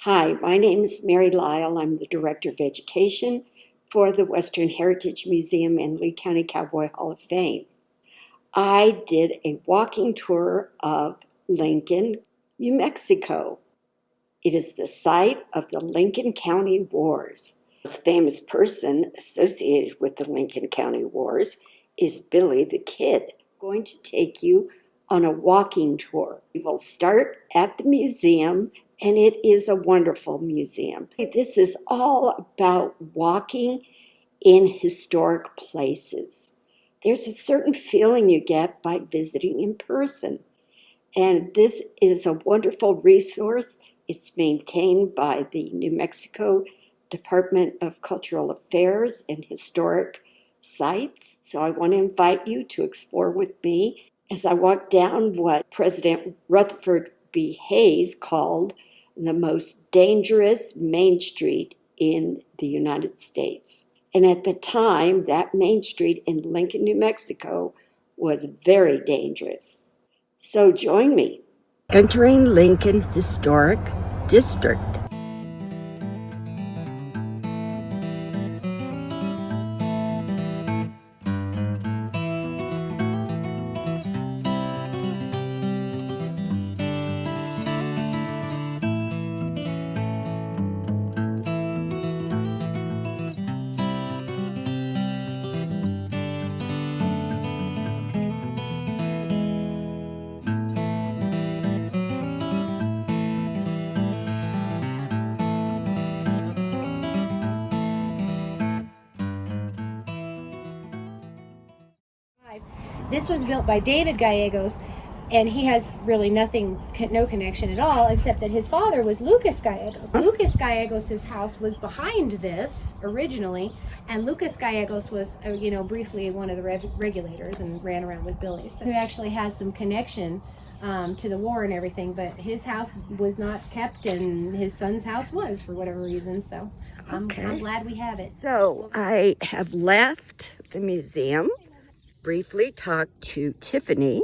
Hi, my name is Mary Lyle. I'm the Director of Education for the Western Heritage Museum and Lee County Cowboy Hall of Fame. I did a walking tour of Lincoln, New Mexico. It is the site of the Lincoln County Wars. The most famous person associated with the Lincoln County Wars is Billy the Kid. I'm going to take you on a walking tour. We will start at the museum, and it is a wonderful museum. This is all about walking in historic places. There's a certain feeling you get by visiting in person. And this is a wonderful resource. It's maintained by the New Mexico Department of Cultural Affairs and Historic Sites. So I want to invite you to explore with me as I walk down what President Rutherford B. Hayes called the most dangerous main street in the United States. And at the time, that main street in Lincoln, New Mexico was very dangerous. So join me. Entering Lincoln Historic District. This was built by David Gallegos, and he has really no connection at all, except that his father was Lucas Gallegos. Lucas Gallegos' house was behind this originally, and Lucas Gallegos was, briefly one of the regulators and ran around with Billy. So he actually has some connection to the war and everything, but his house was not kept, and his son's house was for whatever reason. So I'm glad we have it. So I have left the museum. Briefly talked to Tiffany,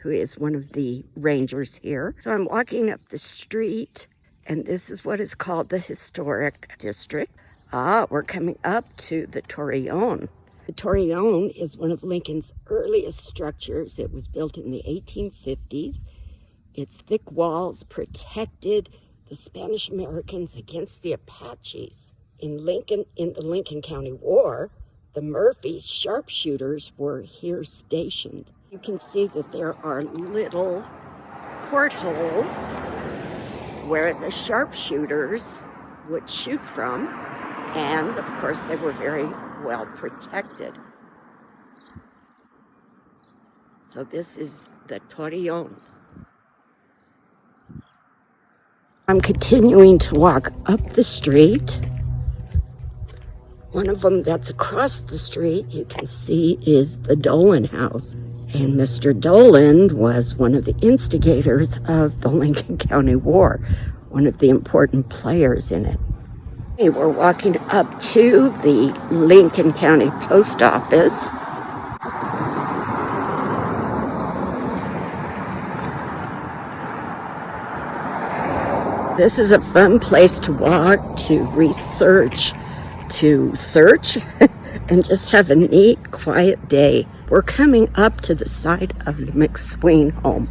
who is one of the rangers here. So I'm walking up the street, and this is what is called the Historic District. We're coming up to the Torreon. The Torreon is one of Lincoln's earliest structures. It was built in the 1850s. Its thick walls protected the Spanish Americans against the Apaches. In the Lincoln County War, the Murphys sharpshooters were here stationed. You can see that there are little portholes where the sharpshooters would shoot from, and of course they were very well protected. So this is the Torreon. I'm continuing to walk up the street. One of them that's across the street, you can see, is the Dolan House. And Mr. Dolan was one of the instigators of the Lincoln County War, one of the important players in it. Okay, we're walking up to the Lincoln County Post Office. This is a fun place to walk, to research, to search, and just have a neat, quiet day. We're coming up to the side of the McSween home.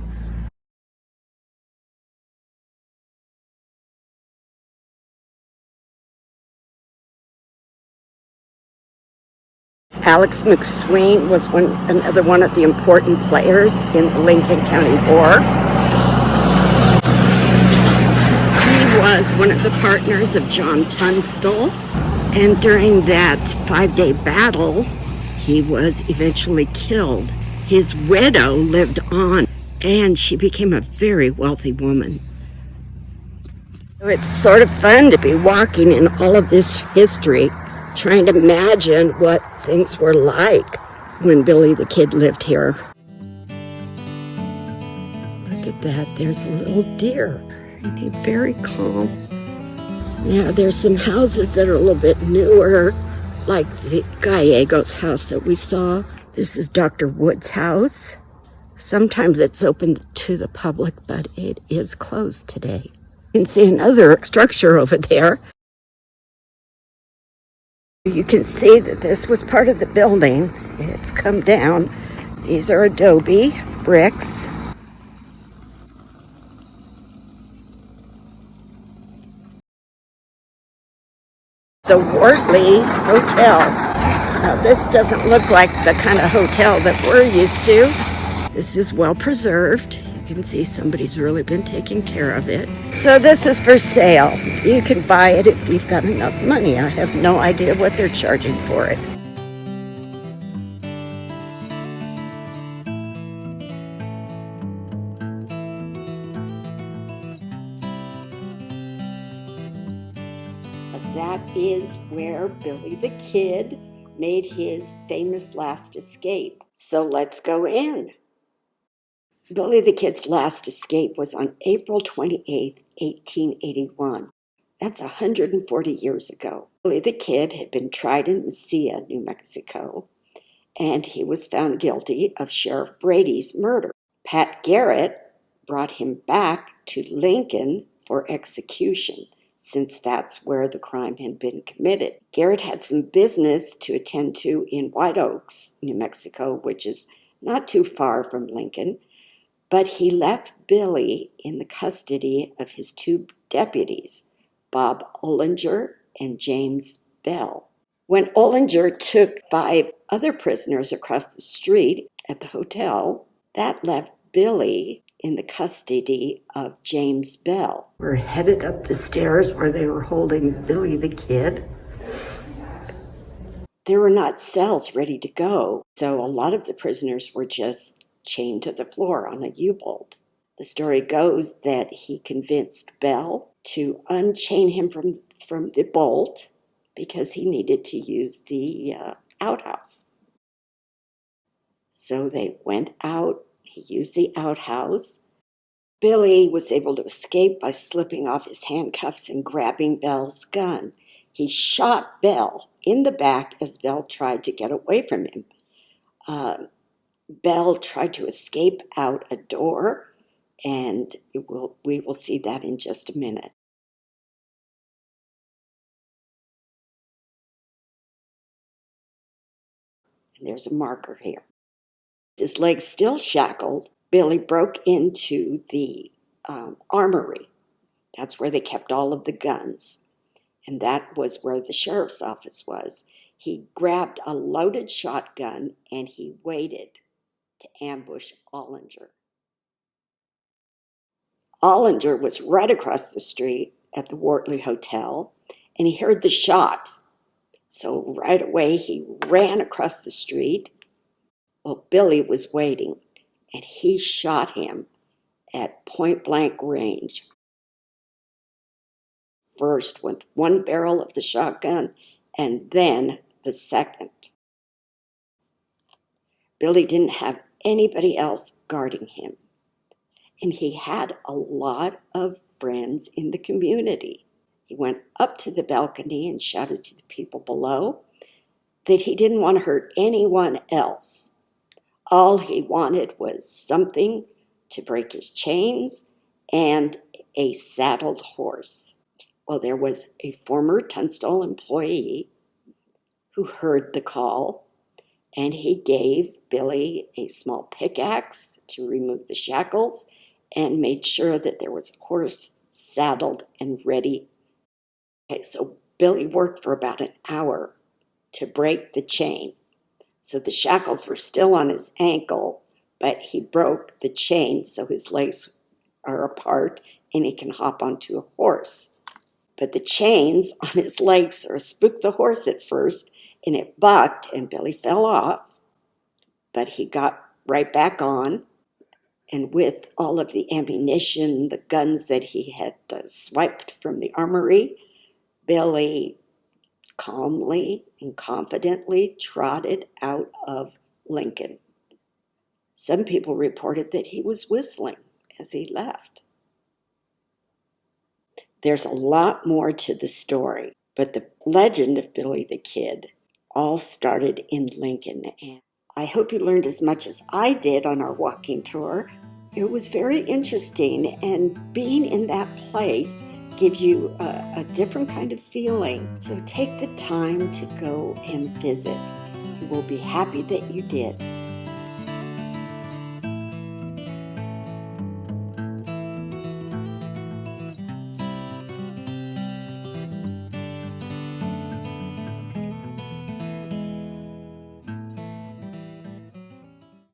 Alex McSween was another one of the important players in the Lincoln County War. He was one of the partners of John Tunstall. And during that 5-day battle, he was eventually killed. His widow lived on, and she became a very wealthy woman. So it's sort of fun to be walking in all of this history, trying to imagine what things were like when Billy the Kid lived here. Look at that, there's a little deer, and he's very calm. Yeah, there's some houses that are a little bit newer, like the Gallegos house that we saw. This is Dr. Wood's house. Sometimes it's open to the public, but it is closed today. You can see another structure over there. You can see that this was part of the building. It's come down. These are adobe bricks. The Wortley Hotel. Now, this doesn't look like the kind of hotel that we're used to. This is well preserved. You can see somebody's really been taking care of it. So this is for sale. You can buy it if you've got enough money. I have no idea what they're charging for it. That is where Billy the Kid made his famous last escape. So let's go in. Billy the Kid's last escape was on April 28th, 1881. That's 140 years ago. Billy the Kid had been tried in Mesilla, New Mexico, and he was found guilty of Sheriff Brady's murder. Pat Garrett brought him back to Lincoln for execution, since that's where the crime had been committed. Garrett had some business to attend to in White Oaks, New Mexico, which is not too far from Lincoln, but he left Billy in the custody of his two deputies, Bob Ollinger and James Bell. When Ollinger took 5 other prisoners across the street at the hotel, that left Billy in the custody of James Bell. We're headed up the stairs where they were holding Billy the Kid. There were not cells ready to go, so a lot of the prisoners were just chained to the floor on a U-bolt. The story goes that he convinced Bell to unchain him from the bolt because he needed to use the outhouse. So they went out. He used the outhouse. Billy was able to escape by slipping off his handcuffs and grabbing Bell's gun. He shot Bell in the back as Bell tried to get away from him. Bell tried to escape out a door, and we will see that in just a minute. And there's a marker here. His legs still shackled, Billy broke into the armory. That's where they kept all of the guns. And that was where the sheriff's office was. He grabbed a loaded shotgun and he waited to ambush Ollinger. Ollinger was right across the street at the Wortley Hotel, and he heard the shot. So right away he ran across the street. Well, Billy was waiting, and he shot him at point-blank range. First with one barrel of the shotgun, and then the second. Billy didn't have anybody else guarding him, and he had a lot of friends in the community. He went up to the balcony and shouted to the people below that he didn't want to hurt anyone else. All he wanted was something to break his chains and a saddled horse. Well, there was a former Tunstall employee who heard the call, and he gave Billy a small pickaxe to remove the shackles and made sure that there was a horse saddled and ready. Okay, so Billy worked for about an hour to break the chain. So the shackles were still on his ankle, but he broke the chain so his legs are apart and he can hop onto a horse. But the chains on his legs sort of spooked the horse at first, and it bucked, and Billy fell off. But he got right back on, and with all of the ammunition, the guns that he had swiped from the armory, Billy calmly and confidently trotted out of Lincoln. Some people reported that he was whistling as he left. There's a lot more to the story, but the legend of Billy the Kid all started in Lincoln. And I hope you learned as much as I did on our walking tour. It was very interesting, and being in that place gives you a different kind of feeling. So take the time to go and visit. You will be happy that you did.